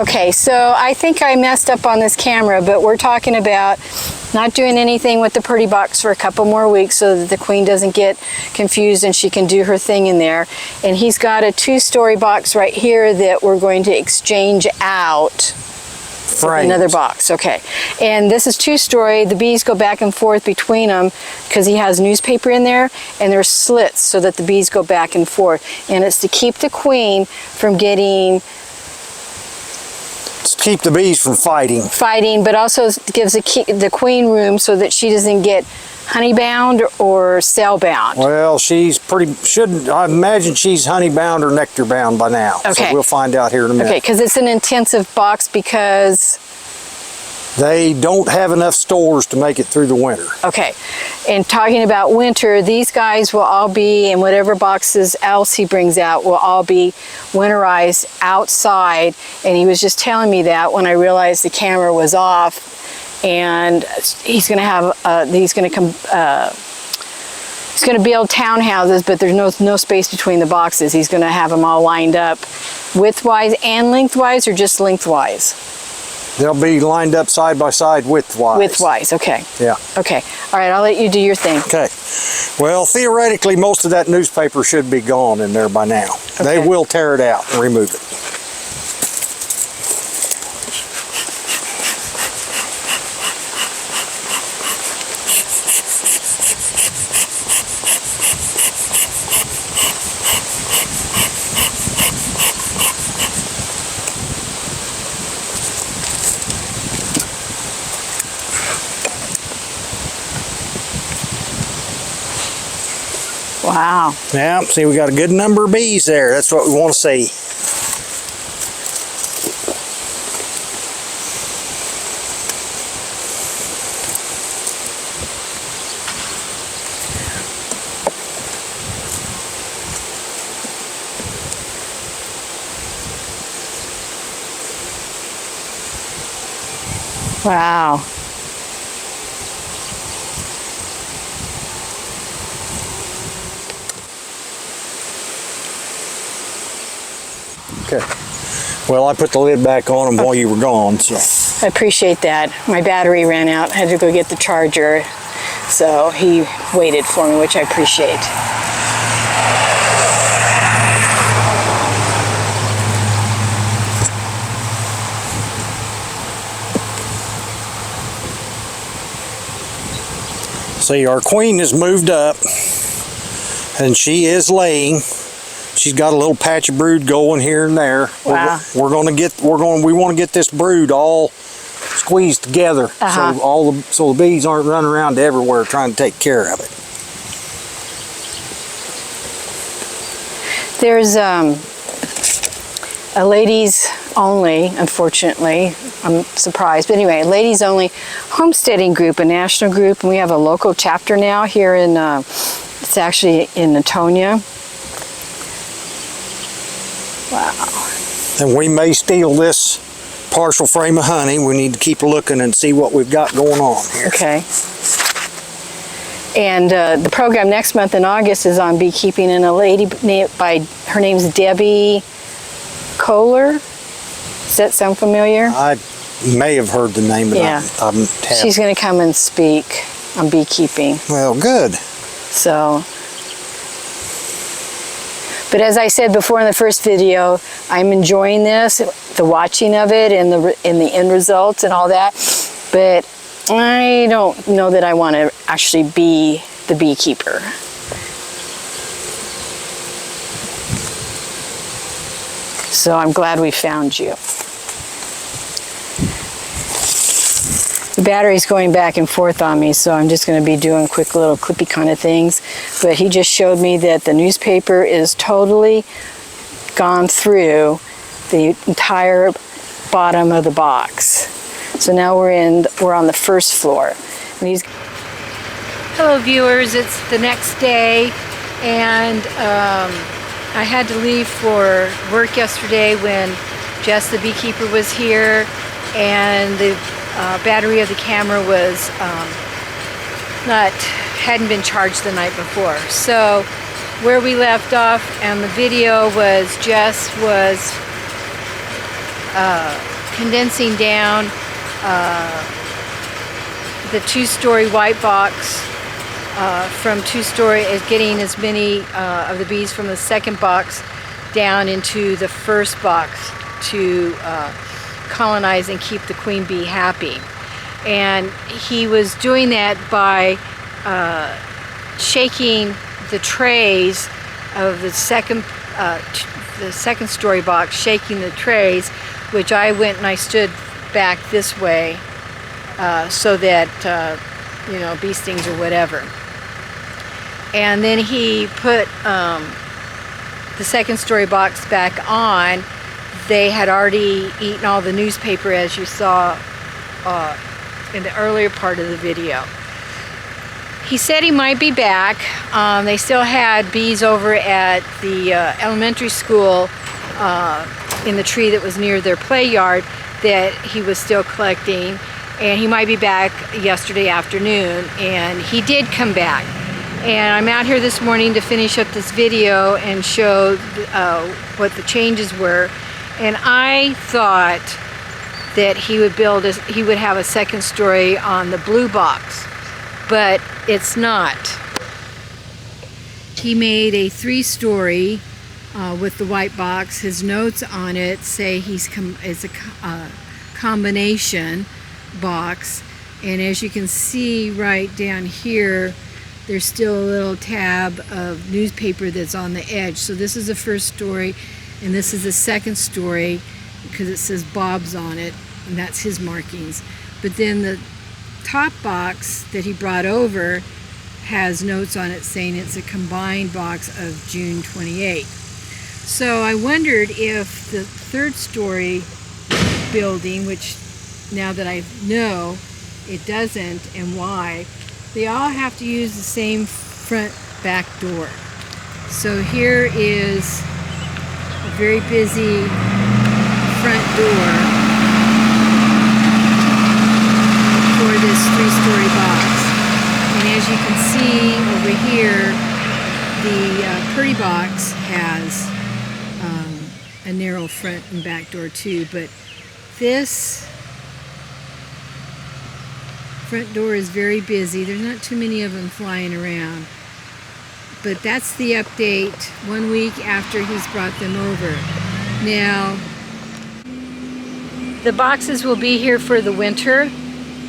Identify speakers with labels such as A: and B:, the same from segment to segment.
A: Okay, so I think I messed up on this camera, but we're talking about not doing anything with the pretty box for a couple more weeks so that the queen doesn't get confused and she can do her thing in there. And he's got a 2-story box right here that we're going to exchange out. Another box, okay. And this is 2-story. The bees go back and forth between them because he has newspaper in there, and there's slits so that the bees go back and forth. And it's to keep the queen from getting...
B: keep the bees from fighting.
A: But also gives the queen room so that she doesn't get honey bound or cell bound.
B: Well, she's I imagine she's honey bound or nectar bound by now.
A: Okay.
B: So we'll find out here in a minute.
A: Okay, because it's an intensive box because...
B: they don't have enough stores to make it through the winter.
A: Okay, and talking about winter, these guys will all be, in whatever boxes else he brings out, will all be winterized outside. And he was just telling me that when I realized the camera was off. And he's going to have, he's going to build townhouses, but there's no space between the boxes. He's going to have them all lined up widthwise and lengthwise, or just lengthwise?
B: They'll be lined up side by side widthwise.
A: Widthwise, okay.
B: Yeah.
A: Okay. All right, I'll let you do your thing.
B: Okay. Well, theoretically, most of that newspaper should be gone in there by now. Okay. They will tear it out and remove it.
A: Wow.
B: Yeah, see, we got a good number of bees there. That's what we want to see.
A: Wow.
B: Okay. Well, I put the lid back on them while you were gone, so.
A: I appreciate that. My battery ran out. I had to go get the charger. So he waited for me, which I appreciate.
B: See, our queen has moved up and she is laying. She's got a little patch of brood going here and there.
A: Wow.
B: We want to get this brood all squeezed together, so the bees aren't running around everywhere trying to take care of it.
A: There's a ladies only, unfortunately, I'm surprised, but anyway, ladies only homesteading group, a national group, and we have a local chapter now here in, it's actually in Natonia. Wow.
B: And we may steal this partial frame of honey. We need to keep looking and see what we've got going on here.
A: Okay. And the program next month in August is on beekeeping, and a lady her name's Debbie Kohler. Does that sound familiar?
B: I may have heard the name, but
A: yeah. She's going to come and speak on beekeeping.
B: Well, good.
A: So, but as I said before in the first video, I'm enjoying this, the watching of it, and the end results and all that. But I don't know that I want to actually be the beekeeper. So I'm glad we found you. The battery's going back and forth on me, so I'm just going to be doing quick little clippy kind of things. But he just showed me that the newspaper is totally gone through the entire bottom of the box. So now we're on the first floor. And he's... Hello viewers, it's the next day, and I had to leave for work yesterday when Jess the beekeeper was here, and the battery of the camera was hadn't been charged the night before. So where we left off and the video was Jess was condensing down the 2-story white box from 2-story, is getting as many of the bees from the second box down into the first box to colonize and keep the queen bee happy. And he was doing that by shaking the trays of the second story box, shaking the trays, which I went and I stood back this way so that you know, bee stings or whatever. And then he put the second story box back on. They had already eaten all the newspaper, as you saw in the earlier part of the video. He said he might be back. They still had bees over at the elementary school in the tree that was near their play yard that he was still collecting, and he might be back yesterday afternoon, and he did come back. And I'm out here this morning to finish up this video and show what the changes were. And I thought that he would have a second story on the blue box, but it's not. He made a 3-story with the white box. His notes on it say it's a combination box, and as you can see right down here, there's still a little tab of newspaper that's on the edge. So this is the first story, and this is the second story because it says Bob's on it, and that's his markings. But then the top box that he brought over has notes on it saying it's a combined box of June 28. So I wondered if the 3rd story building, which now that I know it doesn't and why, they all have to use the same front back door. So here is a very busy front door for this 3-story box. And as you can see over here, the pretty box has a narrow front and back door too, but this front door is very busy. There's not too many of them flying around. But that's the update 1 week after he's brought them over. Now, the boxes will be here for the winter,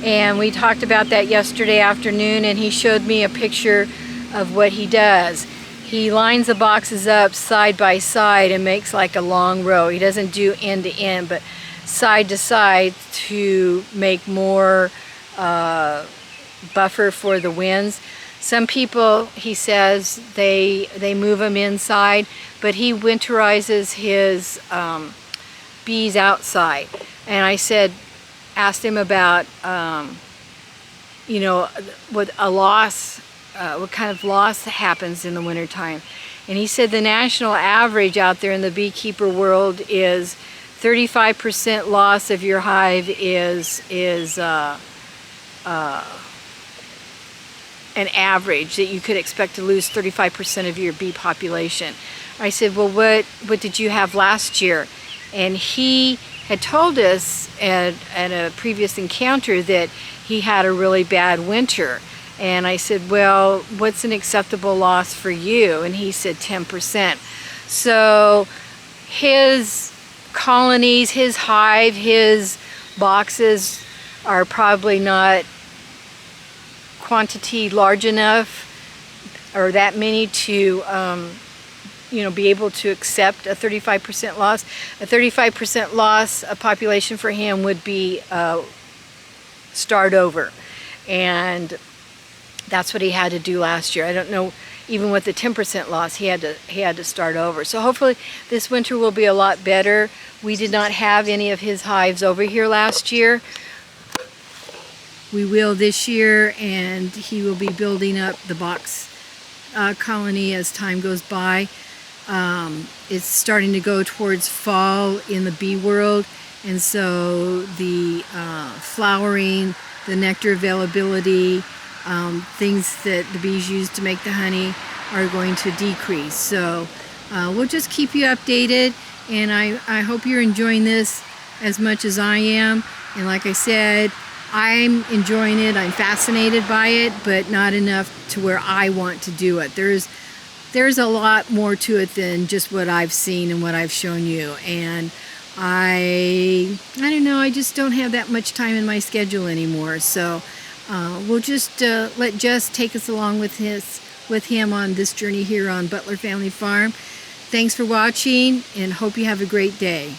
A: and we talked about that yesterday afternoon, and he showed me a picture of what he does. He lines the boxes up side by side and makes like a long row. He doesn't do end to end, but side to side to make more buffer for the winds. Some people, he says, they move them inside, but he winterizes his bees outside. And I asked him about, you know, what kind of loss happens in the wintertime. And he said the national average out there in the beekeeper world is 35% loss of your hive is an average, that you could expect to lose 35% of your bee population. I said, well, what did you have last year? And he had told us at a previous encounter that he had a really bad winter. And I said, well, what's an acceptable loss for you? And he said 10%. So his colonies, his hive, his boxes are probably not quantity large enough or that many to you know, be able to accept a 35% loss. A 35% loss of population for him would be start over, and that's what he had to do last year. I don't know, even with the 10% loss, he had to start over. So hopefully this winter will be a lot better. We did not have any of his hives over here last year. We will this year, and he will be building up the box colony as time goes by. It's starting to go towards fall in the bee world, and so the flowering, the nectar availability, things that the bees use to make the honey are going to decrease. So we'll just keep you updated, and I hope you're enjoying this. as much as I am. And like I said, I'm enjoying it. I'm fascinated by it, but not enough to where I want to do it. There's a lot more to it than just what I've seen and what I've shown you. And I don't know, I just don't have that much time in my schedule anymore. So we'll just let Jess take us along with him on this journey here on Butler Family Farm. Thanks for watching, and hope you have a great day.